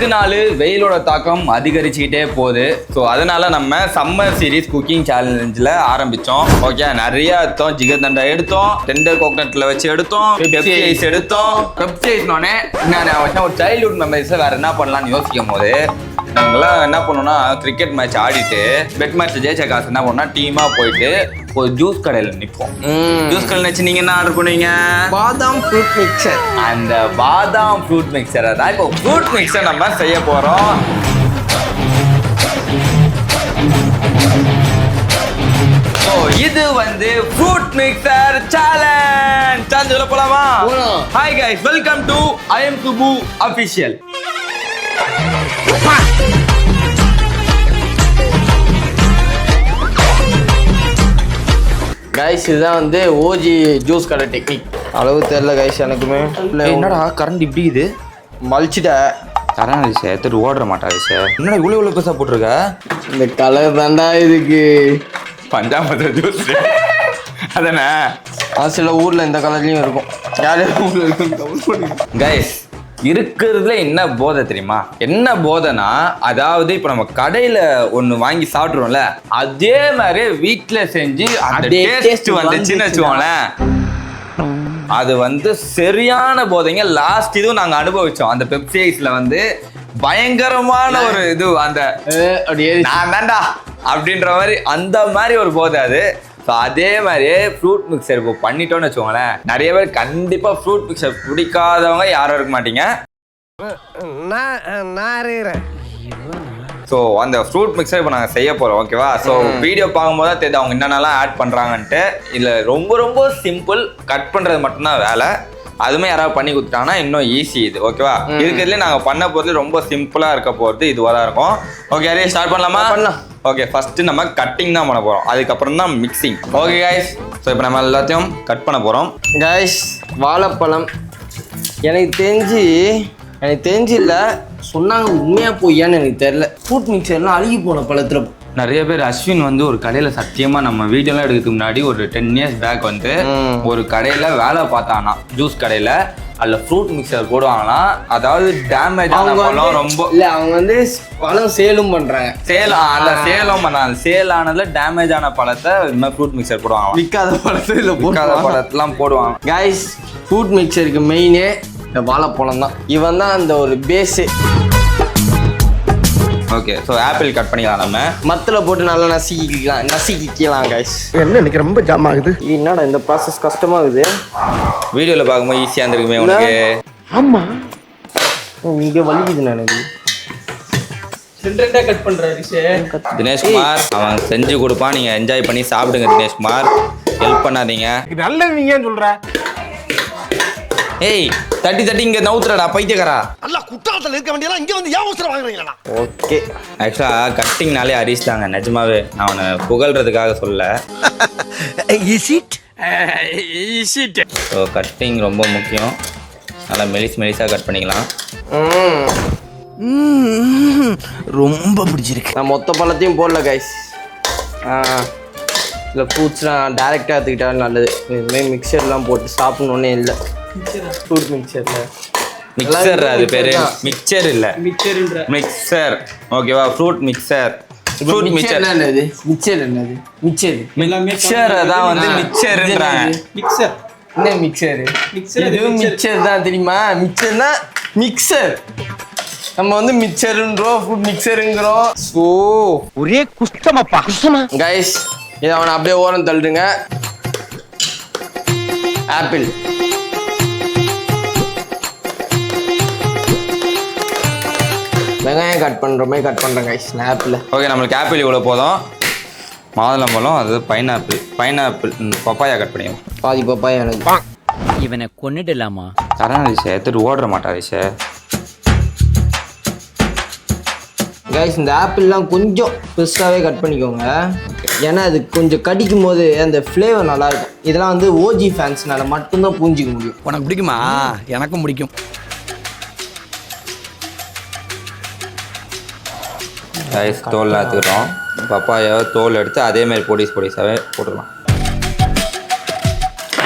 நாளுக்கு நாள் வெயிலோட தாக்கம் அதிகரிச்சுக்கிட்டே போகுது. ஸோ அதனால நம்ம சம்மர் சீரீஸ் குக்கிங் சேலஞ்சில் ஆரம்பித்தோம். ஓகே, நிறைய எடுத்தோம். ஜிகர்தண்டா எடுத்தோம், டெண்டர் கோகனட்ல வச்சு எடுத்தோம், பெப்சி ஐஸ் எடுத்தோம். பெப்சி ஐஸ்னோடனே நான் ஒரு சைல்ட்ஹுட் மெமரிஸில் வேறு என்ன பண்ணலாம்னு யோசிக்கும் போது நாங்களாம் என்ன பண்ணோம்னா கிரிக்கெட் மேட்ச் ஆடிட்டு பெட் மேட்ச் ஜெயிச்ச காசு என்ன பண்ணோம்னா டீமாக போயிட்டு ஒரு ஜூஸ் கடையில் நிற்போம். ஜூஸ் கடையில் வச்சு நீங்கள் என்ன ஆர்டர் பண்ணுவீங்க? பாதாம் ஃப்ரூட் மிக்சர். அந்த பாதாம் ஃப்ரூட் மிக்சரை தான் இப்போ ஃப்ரூட் மிக்சர் நம்ம செய்ய போகிறோம். இது வந்து ஃப்ரூட் மிக்சர் சேலஞ்ச். சான்ஸ் போலாமா? Hi guys, welcome to I am Subu official. Guys இதுதான் வந்து ஓஜி ஜூஸ் கடை டெக்னிக். அளவு தெரியல கைஸ் எனக்குமே. என்னடா கரண்ட் இப்படி இது மலிச்சிட்ட கரண்ட் சேர்த்துட்டு ஓடுற மாட்டாது சார். என்னடா இவ்வளோ பெருசாக போட்டிருக்க? இந்த கலர் தாண்டா இதுக்கு பஞ்சாமத்து ஜூஸ் அதானே. சில ஊரில் இந்த கலர்லையும் இருக்கும். யாரும் ஊரில் இருக்கும். கைஸ் இருக்கிறதுல என்ன போதை தெரியுமா? என்ன போதைனா, அதாவது இப்போ நம்ம கடையில் ஒன்று வாங்கி சாப்பிட்றோம்ல, அதே மாதிரி வீட்டில் செஞ்சு அந்த டேஸ்ட் வந்துச்சுன்னு வச்சுக்கோங்களேன், அது வந்து சரியான போதைங்க. லாஸ்ட் இதுவும் நாங்கள் அனுபவிச்சோம். அந்த பெப்சி ஐஸில் வந்து பயங்கரமான ஒரு இது, அந்த நான் தான்டா அப்படின்ற மாதிரி அந்த மாதிரி ஒரு போதை அது. ஸோ அதே மாதிரியே ஃப்ரூட் மிக்சர் இப்போ பண்ணிட்டோன்னு வச்சுக்கோங்களேன், நிறைய பேர் கண்டிப்பாக ஃப்ரூட் மிக்சர் பிடிக்காதவங்க யாரும் இருக்க மாட்டீங்க. ஸோ அந்த ஃப்ரூட் மிக்சர் இப்போ நாங்கள் செய்ய போகிறோம். ஓகேவா? ஸோ வீடியோ பார்க்கும்போது தான் தெரியுது அவங்க என்னென்னலாம் ஆட் பண்ணுறாங்கன்ட்டு. இதில் ரொம்ப ரொம்ப சிம்பிள், கட் பண்ணுறது மட்டும்தான் வேலை. அதுவுமே யாராவது பண்ணி கொடுத்துட்டாங்கன்னா இன்னும் ஈஸி இது. ஓகேவா? இருக்கிறதுலே நாங்கள் பண்ண போகிறது ரொம்ப சிம்பிளாக இருக்க போகிறது இதுவாக தான் இருக்கும். ஓகே, அதே ஸ்டார்ட் பண்ணலாமா? பண்ணலாம். ஓகே, ஃபஸ்ட்டு நம்ம கட்டிங் தான் பண்ண போகிறோம், அதுக்கப்புறம் தான் மிக்சிங். ஓகே கைஸ், ஸோ இப்போ நம்ம எல்லாத்தையும் கட் பண்ண போகிறோம். கைஸ் வாழைப்பழம் எனக்கு தெரிஞ்சு இல்லை, சொன்னாங்க உண்மையாக போய்யான்னு எனக்கு தெரில. ஃப்ரூட் மிக்சர்லாம் அழுகி போன பழத்தில் நிறைய பேர் அஸ்வின் வந்து ஒரு கடையில் சத்தியமாக நம்ம வீடியோலாம் எடுக்கிறதுக்கு முன்னாடி ஒரு 10 years பேக் வந்து ஒரு கடையில் வேலை பார்த்தானா, ஜூஸ் கடையில். அதில் ஃப்ரூட் மிக்சர் போடுவாங்கன்னா, அதாவது டேமேஜ் ஆன பழம் ரொம்ப இல்லை, அவங்க வந்து பழம் சேலும் பண்ணுறாங்க. சேலம் பண்ணாங்க. சேல் ஆனதுல டேமேஜ் ஆன பழத்தை இது மாதிரி ஃப்ரூட் மிக்சர் போடுவாங்க. விற்காத பழத்தை இல்லை, விற்காத பழத்தெல்லாம் போடுவாங்க. கைஸ் ஃப்ரூட் மிக்சருக்கு மெயினே இந்த வாழைப்பழம் தான். இவன் தான் அந்த ஒரு base. Okay, so apple cut பண்ணிக்கலாம். நம்ம மத்தில் போட்டு நல்லா நசுக்கிக்கலாம் கைஸ். என்ன எனக்கு ரொம்ப ஜாம் ஆகுது. என்னடா இந்த ப்ராசஸ் கஷ்டமாகுது. வீடியோவில் பார்க்கும்போது ஈஸியாக இருந்திருக்குமே உனக்கு. ஆமாம், இங்கே வலிக்குது எனக்கு. கட் பண்ணுறாரு தினேஷ்குமார், அவன் செஞ்சு கொடுப்பான், நீங்கள் என்ஜாய் பண்ணி சாப்பிடுங்க. தினேஷ்குமார், ஹெல்ப் பண்ணாதீங்க. நல்லவங்க சொல்ற. ஏய், தட்டி இங்க நவுத்துறடா பைத்தியக்காரா. அல்ல குற்றாலத்துல இருக்க வேண்டியதா இங்க வந்து ஏன் அவசரம் வாங்குறீங்களா? ஓகே, ஆக்சுவலா கட்டிங்னாலே ஹரிஷ் தாங்க. நிஜமாவே நான் அவனை புகழ்றதுக்காக சொல்ல. ஸோ கட்டிங் ரொம்ப முக்கியம். நல்லா மெலிசாக கட் பண்ணிக்கலாம். ரொம்ப பிடிச்சிருக்கு. நான் மொத்த பழத்தையும் போடல கைஸ். இல்லை ஃப்ரூட்ஸ்லாம் டேரெக்டாக எடுத்துக்கிட்டாலும் நல்லது. இதுமாதிரி மிக்சர்லாம் போட்டு சாப்பிட்ணுன்னே இல்லை. ஃப்ரூட் மிக்சர் அது பேரு மிக்சர் இல்ல, மிக்சர். ஓகேவா? Fruit mixture. ஃப்ரூட் மிக்சர் என்னது? மிக்சர் என்னது? மிக்சர் தான் வந்து மிக்சர்ன்றாங்க. மிக்சர் என்ன மிக்சர்? இது மிக்சர் தான் தெரியுமா? மிக்சர்னா மிக்சர். நம்ம வந்து மிக்சருன்றோம், ஃப்ரூட் மிக்சருங்கிறோம். ஸோ ஒரே குஷ்டமாப்பா. கைஸ் இதை அவனை அப்படியே ஓரம் தள்ளுங்க. ஆப்பிள் வெங்காயம் கட் பண்ணுற மாதிரி கட் பண்ணுறேன் கைஸ். ஆப்பிள் ஓகே, நம்மளுக்கு ஆப்பிள் இவ்வளோ போதும். மாதுளம்பழம், அது பைனாப்பிள் பப்பாயா கட் பண்ணிடுவோம். பாதி பப்பாயா எனக்கு. இவனை கொன்னுடலாமா? கரணாதிஷ எடுத்துட்டு ஓடுற மாட்டாதிஷ. கைஸ் இந்த ஆப்பிள்லாம் கொஞ்சம் பெருசாகவே கட் பண்ணிக்கோங்க. ஏன்னா அது கொஞ்சம் கடிக்கும் போது அந்த ஃப்ளேவர் நல்லாயிருக்கும். இதெல்லாம் வந்து ஓஜி ஃபேன்ஸ்னால மட்டும்தான் புரிஞ்சிக்க முடியும். உனக்கு பிடிக்குமா? எனக்கும் பிடிக்கும். ரைஸ் தோல் எடுத்துக்கிறோம். பப்பாயாவை தோல் எடுத்து அதேமாதிரி பொடிசாகவே போட்டுடலாம்.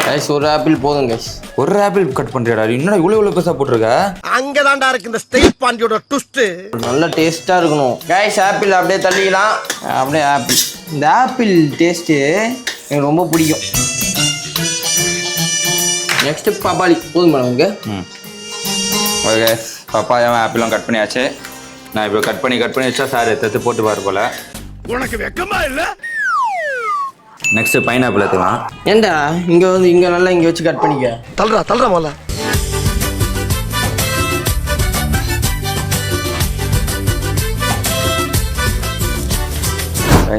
கைஸ் ஒரு ஆப்பிள் போதும் கைஸ். ஒரு ஆப்பிள் கட் பண்றியாடா? என்னடா இவ்வளவு பெருசா போட்டிருக்க? அங்கதான்டா இருக்கு இந்த ஸ்டைல் பாண்டியோட ட்விஸ்ட். நல்ல டேஸ்ட்டாக இருக்கணும் கைஸ். ஆப்பிள் அப்படியே தள்ளிக்கலாம். அப்படியே ஆப்பிள். இந்த ஆப்பிள் டேஸ்ட்டு எனக்கு ரொம்ப பிடிக்கும். நெக்ஸ்ட்டு பப்பாளி போதும் மேடம். ஓகே பப்பாயாவும் ஆப்பிளும் கட் பண்ணியாச்சு. நான் இப்போ கட் பண்ணி வச்சா சார் எடுத்து போட்டு பாரு போல. உனக்கு வெக்கமா இல்ல? நெக்ஸ்ட் பைனாப்பிள் எடுத்துக்கலாம். ஏண்டா இங்கே நல்லா இங்கே வச்சு கட் பண்ணிக்க. தள்ளுறா முதல்ல.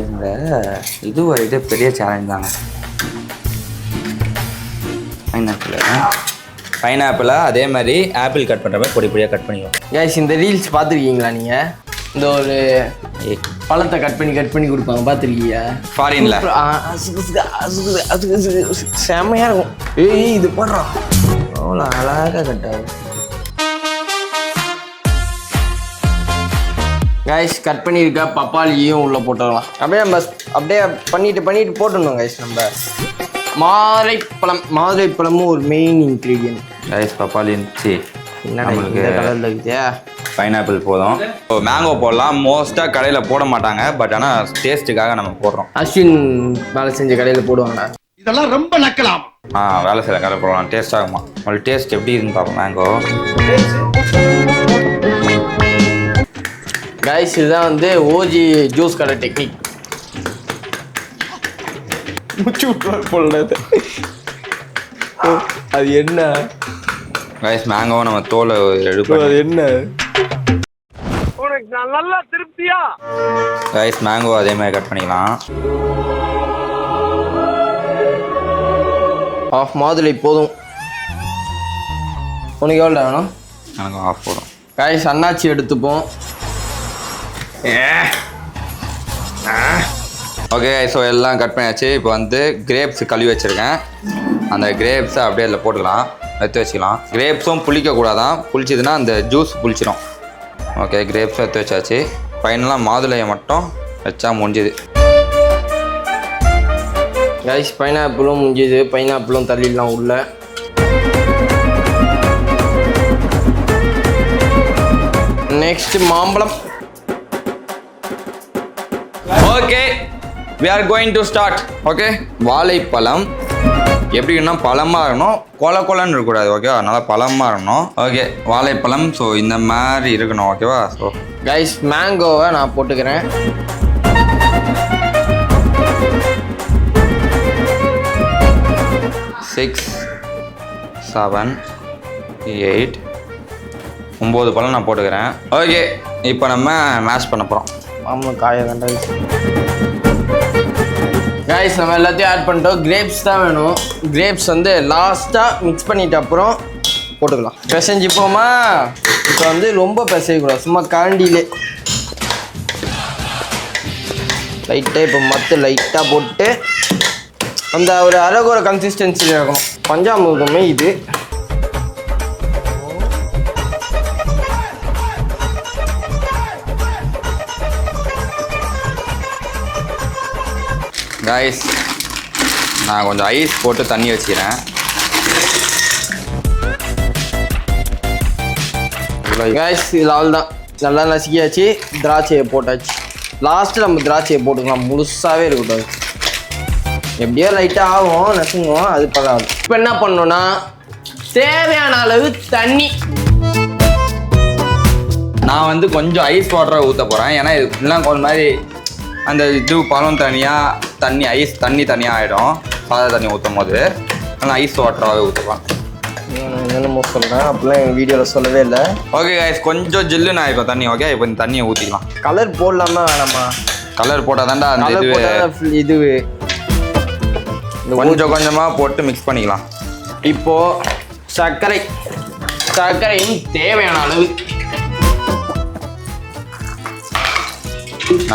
இந்த இது பெரிய சேலஞ்ச் தாங்க. பைனாப்பிளா அதே மாதிரி ஆப்பிள் கட் பண்ணுற மாதிரி பொடி பொடியாக கட் பண்ணிக்கலாம். கைஸ் இந்த ரீல்ஸ் பார்த்துருக்கீங்களா நீங்கள்? இந்த ஒரு பழத்தை கட் பண்ணி கொடுப்பாங்க பார்த்துருக்கீங்க? ஃபாரின்ல செம்மையாக இருக்கும். ஏய் இது போடுறான் அவ்வளோ அழகாக கட்டாது. கைஸ் கட் பண்ணியிருக்க பப்பாளியும் உள்ளே போட்டுடலாம். அப்படியே பண்ணிட்டு போட்டுடணும் கைஸ். நம்ம மாதுளைப்பழமும் ஒரு மெயின் இன்க்ரீடியன்ட். ரைஸ் பப்பாளி இருந்துச்சு. நம்மளுக்கு கலரில் இருக்குதா? பைனாப்பிள் போதும். மேங்கோ போடலாம். மோஸ்ட்டாக கடையில் போட மாட்டாங்க, பட் ஆனால் டேஸ்ட்டுக்காக நம்ம போடுறோம். அஸ்வின் வேலை செஞ்ச கடையில் போடுவாங்க. இதெல்லாம் ரொம்ப நக்கலாம். வேலை செய்கிற கடையில் போடலாம். டேஸ்ட் ஆகுமா? உங்களுக்கு டேஸ்ட் எப்படி இருக்குன்னு பார்ப்போம். மேங்கோ கைஸ் இதுதான் வந்து ஓஜி ஜூஸ் கடை டெக்னிக். முச்சு விட்டுருவார் போடுறது. அது என்ன கைஸ் மேங்கோவை நம்ம தோலை எடுப்போம். அது என்ன உனக்கு நல்லா திருப்தியா? கைஸ் மேங்கோ அதே மாதிரி கட் பண்ணிக்கலாம். ஆஃப் மாதுளை போதும். உனக்கு எவ்வளோ வேணும்? எனக்கு ஆஃப் போதும். கைஸ் அண்ணாச்சி எடுத்துப்போம். ஓகே ஸோ எல்லாம் கட் பண்ணியாச்சு. இப்போ வந்து கிரேப்ஸ் கழுவி வச்சுருக்கேன். அந்த கிரேப்ஸை அப்படியே அதில் போட்டுக்கலாம், எடுத்து வச்சுக்கலாம். கிரேப்ஸும் புளிக்கக்கூடாதான். புளிச்சதுன்னா அந்த ஜூஸ் புளிச்சிடும். ஓகே கிரேப்ஸும் எடுத்து வச்சாச்சு. ஃபைனலாக மாதுளையை மட்டும் வச்சா முடிஞ்சுது. கைஸ் பைனாப்பிளும் முடிஞ்சுது. பைனாப்பிளும் தள்ளிடலாம் உள்ள. நெக்ஸ்ட் மாம்பழம். Okay we are going to start. Okay வாழைப்பழம் எப்படின்னா பழமாக இருக்கணும், கொலன்னு இருக்கக்கூடாது. ஓகேவா? நல்லா பழமாக இருக்கணும். ஓகே வாழைப்பழம் ஸோ இந்த மாதிரி இருக்கணும். ஓகேவா? ஸோ கைஸ் மேங்கோவை நான் போட்டுக்கிறேன். சிக்ஸ் 7 8 9 பழம் நான் போட்டுக்கிறேன். ஓகே இப்போ நம்ம மேஷ் பண்ண போகிறோம். மாம்பழம் காய வேண்டாம் கைஸ். நம்ம எல்லாத்தையும் ஆட் பண்ணிட்டோம். கிரேப்ஸ் தான் வேணும். கிரேப்ஸ் வந்து லாஸ்ட்டாக மிக்ஸ் பண்ணிட்ட அப்புறம் போட்டுக்கலாம். பிசைஞ்சிப்போமா? இப்போ வந்து ரொம்ப பிசையக்கூடாது, சும்மா காண்டிலே லைட்டாக. இப்போ மற்ற லைட்டாக போட்டு அந்த ஒரு அழகோட கன்சிஸ்டன்சியில் இருக்கணும். பஞ்சாமிர்தமே இது. கைஸ் நான் கொஞ்சம் ஐஸ் போட்டு தண்ணி வச்சுக்கிறேன். கைஸ் இது அவ்வளோதான். நல்லா நசுக்கியாச்சு. திராட்சையை போட்டாச்சு. லாஸ்ட்டு நம்ம திராட்சையை போட்டுக்கலாம். முழுசாகவே இருக்கக்கூடாது. எப்படியோ லைட்டாக ஆகும், நசுங்குவோம், அது பரவாயில்ல. இப்போ என்ன பண்ணணும்னா தேவையான அளவு தண்ணி. நான் வந்து கொஞ்சம் ஐஸ் வாட்டரை ஊற்ற போகிறேன். ஏன்னா இதெல்லாம் கொஞ்சம் மாதிரி அந்த இது பழம் தண்ணி ஐஸ் தனியாக ஆகிடும் சாதா தண்ணி ஊற்றும் போது. ஆனால் ஐஸ் வாட்டராகவே ஊற்றலாம். என்னென்னமோ சொல்கிறேன், அப்படிலாம் எங்கள் வீடியோவில் சொல்லவே இல்லை. ஓகே கைஸ் கொஞ்சம் ஜில்லுன்னு ஆகிடும் தண்ணி. ஓகே இப்போ இந்த தண்ணியை ஊற்றிக்கலாம். கலர் போடலாமா வேணாமா? கலர் போட்டால் தாண்டா அந்த இது கொஞ்சம் கொஞ்சமாக போட்டு மிக்ஸ் பண்ணிக்கலாம். இப்போது சர்க்கரையும் தேவையான அளவு.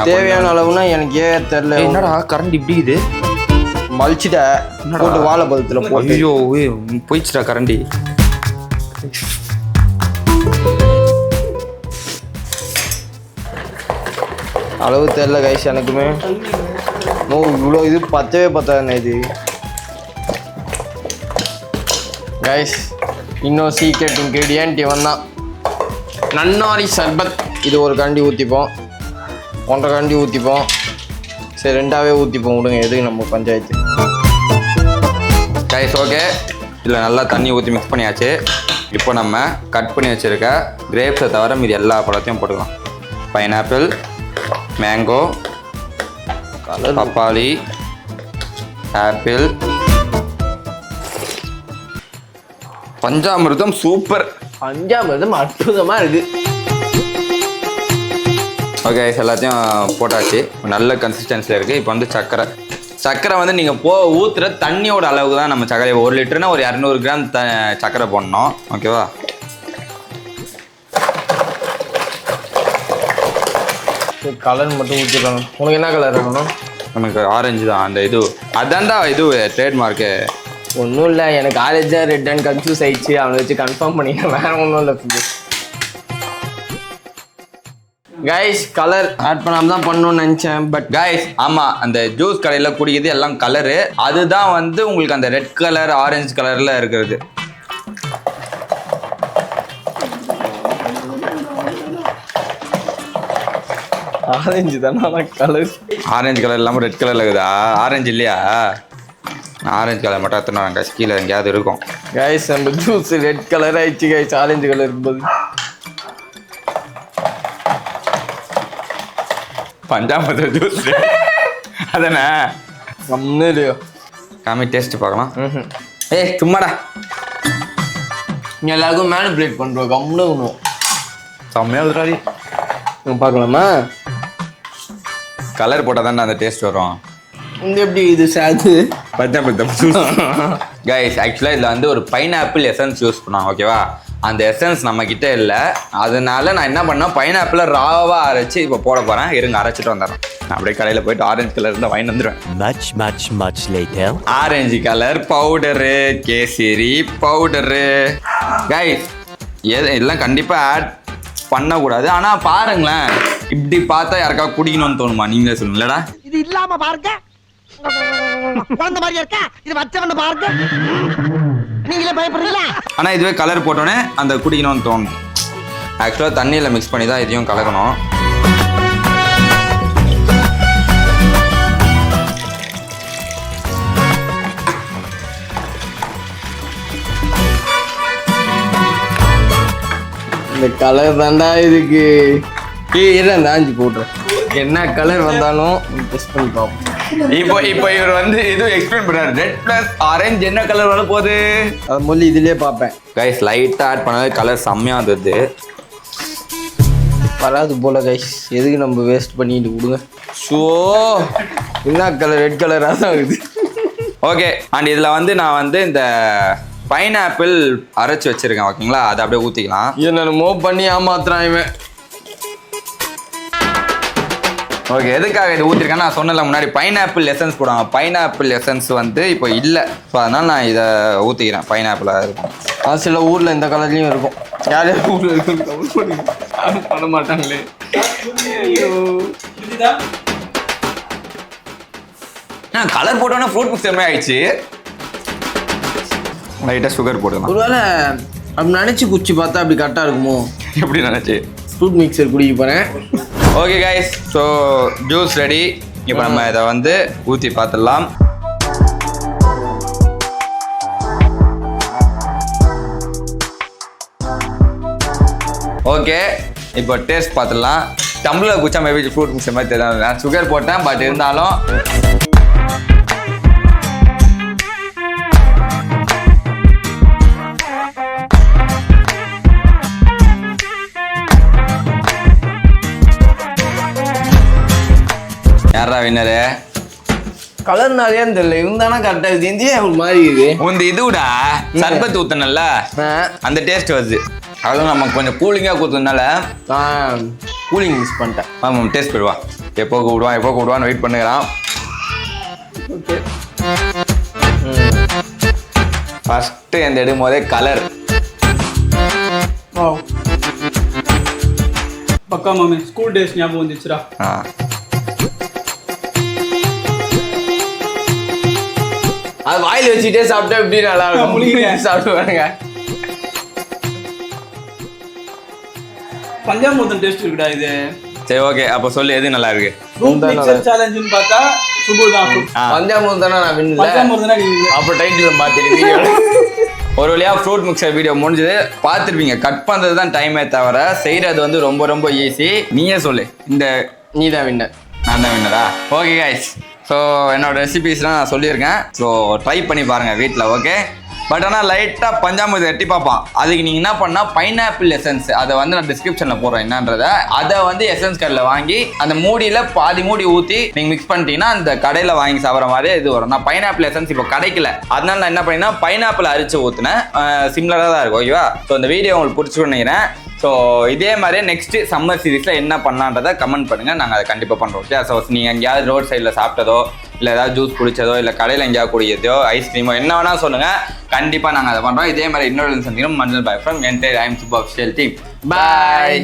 தேவையான அளவுனா எனக்கு ஏன் தெரியல. என்னடா கரண்ட் இப்படி இது மலிச்சிட்ட போட்டு வாழைப்பழத்தில் போட்டு. ஐயோ போயிடுச்சுடா கரண்டி. அளவு தெரியல கைஸ் எனக்குமே. இவ்வளோ இது பத்தவே பத்தாதுண்ணே. இது கைஸ் இன்னும் சீக்ரெட் இன்க்ரீடியன்ட் இவன் தான், நன்னாரி சர்பத். இது ஒரு கண்டி ஊற்றிப்போம், 1.5 கண்டி ஊற்றிப்போம். சரி 2ஆவே ஊற்றிப்போம் விடுங்க, எதுக்கு நம்ம பஞ்சாயத்து. கைஸ் ஓகே, இதில் நல்லா தண்ணி ஊற்றி மிக்ஸ் பண்ணியாச்சு. இப்போ நம்ம கட் பண்ணி வச்சுருக்க கிரேப்ஸை தவிர மீதி எல்லா பழத்தையும் போட்டுக்கலாம். பைனாப்பிள், மேங்கோ, பப்பாளி, ஆப்பிள், பஞ்சாமிர்தம். சூப்பர், பஞ்சாமிர்தம் அற்புதமாக இருக்குது. ஓகே எல்லாத்தையும் போட்டாச்சு, நல்ல கன்சிஸ்டன்சியில் இருக்குது. இப்போ வந்து சர்க்கரை வந்து நீங்கள் ஊற்றுற தண்ணியோட அளவுக்கு தான் நம்ம சர்க்கரை. 1 லிட்டர்னா ஒரு 200 கிராம் சர்க்கரை போடணும். ஓகேவா? கலர் மட்டும் ஊற்றிக்கலாம். உனக்கு என்ன கலர் வேணும்? நமக்கு ஆரஞ்சு தான். அந்த அதான்டா இது ட்ரேட்மார்க்கு. ஒன்றும் இல்லை, எனக்கு ஆரஞ்சா ரெட்டான்னு கன்ஃபியூஸ் ஆயிடுச்சு. அவனை வச்சு கன்ஃபார்ம் பண்ணிக்கிறேன், வேறு ஒன்றும் இல்லை. கைஸ் கலர் ஆட் பண்ணாம தான் பண்ணணும்னு நினச்சேன். பட் கைஸ் ஆமாம், அந்த ஜூஸ் கடையில் குடிக்கிறது எல்லாம் கலரு, அதுதான் வந்து உங்களுக்கு அந்த ரெட் கலர் ஆரஞ்சு கலரில் இருக்கிறது. ஆரஞ்சு தானே கலர். ஆரஞ்சு கலர் இல்லாமல் ரெட் கலரில் இருக்குதா? ஆரஞ்சு இல்லையா? ஆரஞ்சு கலர் மட்டும் எத்தனை கைஸ் கீழே எங்கேயாவது இருக்கும். கைஸ் நம்ம ஜூஸ் ரெட் கலர் ஆயிடுச்சு கைஸ், ஆரஞ்சு கலர் இருக்கும்போது. பஞ்சாமிர்த ஜூஸ் அதானே? இல்லையோ காமி டேஸ்ட் பார்க்கலாம். ஏய் சும்மாடா, நீ எல்லாருக்கும் மேனிபுலேட் பண்ணுறோம். கம்முன்னு ஒன்றும் செம்மையாக விடுறாடி. பார்க்கலாமா? கலர் போட்டால் தானே அந்த டேஸ்ட் வரும். இந்த எப்படி இது சாது பஞ்சாமிர்தம் கைஸ் ஆக்சுவலாக இதில் வந்து ஒரு பைனாப்பிள் எசன்ஸ் யூஸ் பண்ணுவாங்க. ஓகேவா? அந்த எசன்ஸ் நம்ம கிட்ட இல்லை, அதனால நான் என்ன பண்ணேன், பைனாப்பிளை ராவாக அரைச்சி இப்போ போட போகிறேன். இருங்க அரைச்சிட்டு வந்துடுறேன். நான் அப்படியே கடையில் போயிட்டு ஆரஞ்சு கலர் இருந்தால் வாங்கி வந்துடுவேன். Orange colour powder, kesari powder. Guys இதெல்லாம் கண்டிப்பாக ஆட் பண்ணக்கூடாது. ஆனால் பாருங்களேன், இப்படி பார்த்தா யாருக்காவது குடிக்கணும்னு தோணுமா? நீங்களே சொல்லுங்களேடா. இது இல்லாம பாருங்க, குழந்தை மாதிரியா இருக்கா? இது வச்சவன பாருங்க, நீங்களே பயப்படுறீங்களா? ஆனால் இதுவே கலர் போட்டோன்னே அந்த குடிக்கணும்னு தோணும். ஆக்சுவலாக தண்ணியில் மிக்ஸ் பண்ணி தான் இதையும் கலக்கணும். இந்த கலர் தாண்டா இதுக்கு. அந்த ஆஞ்சி போட்டுறேன், என்ன கலர் வந்தாலும் டெஸ்ட் பண்ணி பார்ப்போம். இப்போ இவர் வந்து இது எக்ஸ்பிளைன் பண்றாரு. ரெட் பிளஸ் ஆரஞ்சு என்ன கலர் வர போகுது? அது முதல்ல இதுலயே பார்ப்பேன். கைஸ் லைட்டாக ஆட் பண்ணாலே கலர் செம்மையாக வந்தது. வராது போல கைஸ், எதுக்கு நம்ம வேஸ்ட் பண்ணிட்டு விடுங்க. ஸோ என்ன கலர்? ரெட் கலராக தான் இருக்குது. ஓகே, அண்ட் இதில் வந்து நான் வந்து இந்த பைனாப்பிள் அரைச்சி வச்சிருக்கேன். ஓகேங்களா? அதை அப்படியே ஊற்றிக்கலாம். என்னென்னமோ பண்ணி ஏமாத்துறான் இவன். ஓகே, எதுக்காக இது ஊற்றிருக்கேன் நான் சொன்னல முன்னாடி, பைனாப்பிள் எசன்ஸ் போடுவாங்க. பைனாப்பிள் எசன்ஸ் வந்து இப்போ இல்லை, ஸோ அதனால் நான் இதை ஊற்றிக்கிறேன். பைனாப்பிளாக இருக்கும். சில ஊரில் இந்த கலர்லேயும் இருக்கும். யார் யார் ஊரில் இருக்குன்னு பண்ண மாட்டாங்களே. கலர் போட்டோன்னா ஃப்ரூட் மிக்ஸ் செம்மையாக ஆயிடுச்சு. லைட்டாக சுகர் போடலாம். ஒருவேளை அப்படி நினச்சி குச்சி பார்த்தா அப்படி கரெக்டாக இருக்குமோ? எப்படி நினச்சி ஃப்ரூட் மிக்சர் குடிக்க போகிறேன். Okay guys, so juice ready. இப்போ நம்ம இதை வந்து ஊற்றி பார்த்துடலாம். ஓகே, இப்போ டேஸ்ட் பார்த்துடலாம். டம்ளர் குச்சா மேபி ஃப்ரூட் மிக்சர் மாதிரி தெரியும். நான் சுகர் போட்டேன், பட் இருந்தாலும் யாரா வின்னரு? கலர் நிறைய தெரியல, இருந்தானா கரெக்டாக இருக்குது. இந்தியா ஒரு மாதிரி இருக்குது. உந்த இதுடா சர்பத் ஊத்தனல்ல, அந்த டேஸ்ட் வருது. அதுவும் நம்ம கொஞ்சம் கூலிங்காக ஊற்றுனால கூலிங் மிஸ் பண்ணிட்டேன். ஆமாம், டேஸ்ட் போயிடுவா. எப்போ கூப்பிடுவான்னு வெயிட் பண்ணுகிறான். ஓகே, ஃபஸ்ட்டு இந்த எடுக்கும் போதே கலர் பக்கா மாமே ஸ்கூல் டேஸ் ஞாபகம் வந்துச்சுடா. அது வாயில வச்சுட்டே சாப்பிட்டா எப்படி நல்லா இருக்கும் முழுங்கிட்டேன். சாப்பிட்டு பாருங்க. பஞ்சாமிர்தம் டேஸ்ட் இருக்குடா இது. சரி ஓகே, அப்போ சொல்லு எது நல்லா இருக்கு. ஃப்ரூட் மிக்சர் சேலஞ்சுன்னு பார்த்தா சுபு தான். பஞ்சாமிர்தம் தானே நான் வின்ல. பஞ்சாமிர்தம் நீ அப்போ டைட்டில் பார்த்துட்டு ஒரு வழியாக ஃப்ரூட் மிக்சர் வீடியோ முடிஞ்சது பார்த்துருப்பீங்க. கட் பண்ணுறது தான் டைமே தவிர செய்கிறது வந்து ரொம்ப ரொம்ப ஈஸி. நீயே சொல்லு, இந்த நீ தான் வின்னர். நான் தான் வின்னரா? ஓகே கைஸ், ஸோ என்னோட ரெசிபீஸ்லாம் நான் சொல்லியிருக்கேன். ஸோ ட்ரை பண்ணி பாருங்கள் வீட்டில். ஓகே, பட் ஆனால் லைட்டாக பஞ்சாமிர்தம் எட்டி பார்ப்பான். அதுக்கு நீங்கள் என்ன பண்ணால் பைனாப்பிள் எசன்ஸ், அதை வந்து நான் டிஸ்கிரிப்ஷனில் போடுறேன் என்னன்றதை. அதை வந்து எசன்ஸ் கடையில் வாங்கி அந்த மூடியில் பாதி மூடி ஊற்றி நீங்கள் மிக்ஸ் பண்ணிட்டீங்கன்னா அந்த கடையில் வாங்கி சாப்பிட்ற மாதிரியே இது வரும். நான் பைனாப்பிள் எசன்ஸ் இப்போ கிடைக்கல, அதனால நான் என்ன பண்ணேன்னா பைனாப்பிள் அரிச்சு ஊற்றினேன். சிம்லராக தான் இருக்கும். ஓகேவா? ஸோ இந்த வீடியோ உங்களுக்கு பிடிச்சிருன்னு நினைக்கிறேன். ஸோ இதே மாதிரியே நெக்ஸ்ட் சம்மர் சீரீஸில் என்ன பண்ணலான்றதை கமெண்ட் பண்ணுங்கள். நாங்கள் அதை கண்டிப்பாக பண்ணுறோம். ஓகே, ஸோ நீங்கள் எங்கேயாவது ரோட் சைடில் சாப்பிட்டதோ இல்லை ஏதாவது ஜூஸ் குடிச்சதோ இல்லை கடையில் எங்கேயாவது குடிக்கிறதோ ஐஸ்கிரீமோ என்ன வேணால் சொல்லுங்கள். கண்டிப்பாக நாங்கள் அதை பண்ணுறோம். இதே மாதிரி இன்னொரு சந்திக்கிறோம். மஞ்சள் bye from entire I'm super official team. Bye.